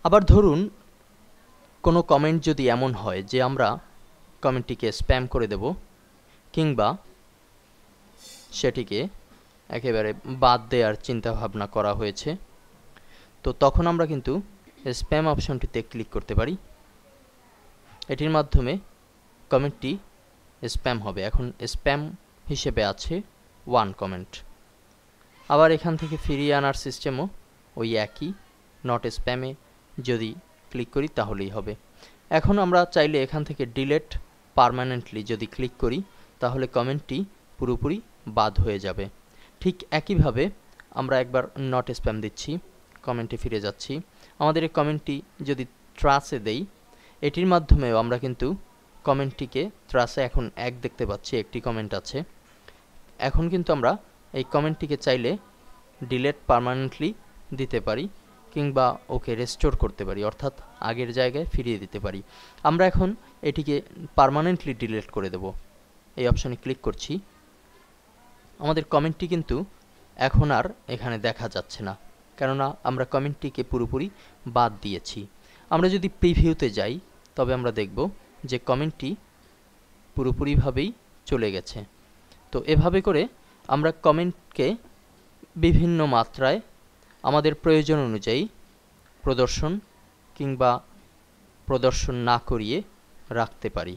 আবার ধরুন কোনো কমেন্ট যদি এমন হয় যে আমরা কমেন্টটিকে স্প্যাম করে দেব কিংবা সেটিকে একেবারে বাদ দেওয়ার চিন্তাভাবনা করা হয়েছে, তো তখন আমরা কিন্তু স্প্যাম অপশনটিতে ক্লিক করতে পারি। এটির মাধ্যমে কমেন্টটি স্প্যাম হবে। এখন স্প্যাম হিসেবে আছে 1 কমেন্ট। আবার এখান থেকে ফিরিয়ে আনার সিস্টেমও ওই একই, নট স্প্যামে যদি ক্লিক করি তাহলেই হবে। এখন আমরা চাইলে এখান থেকে ডিলেট পার্মানেন্টলি যদি ক্লিক করি তাহলে কমেন্টটি পুরোপুরি বাদ হয়ে যাবে। ঠিক একইভাবে আমরা একবার নট স্প্যাম দিচ্ছি, কমেন্টে ফিরে যাচ্ছি। আমাদের এই কমেন্টটি যদি ট্রাসে দেই, এটির মাধ্যমেও আমরা কিন্তু কমেন্টটিকে ট্রাসে এখন 1 দেখতে পাচ্ছি, একটি কমেন্ট আছে। এখন কিন্তু আমরা এই কমেন্টটিকে চাইলে ডিলেট পার্মানেন্টলি দিতে পারি কিংবা ওকে রেস্টোর করতে পারি, অর্থাৎ আগের জায়গায় ফিরিয়ে দিতে পারি। আমরা এখন এটিকে পার্মানেন্টলি ডিলিট করে দেব। এই অপশানে ক্লিক করছি। আমাদের কমেন্টটি কিন্তু এখন আর এখানে দেখা যাচ্ছে না, কেননা আমরা কমেন্টটিকে পুরোপুরি বাদ দিয়েছি। আমরা যদি প্রিভিউতে যাই তবে আমরা দেখব যে কমেন্টটি পুরোপুরিভাবেই চলে গেছে। তো এভাবে করে আমরা কমেন্টকে বিভিন্ন মাত্রায় আমাদের প্রয়োজন অনুযায়ী প্রদর্শন কিংবা প্রদর্শন না করিয়ে রাখতে পারি।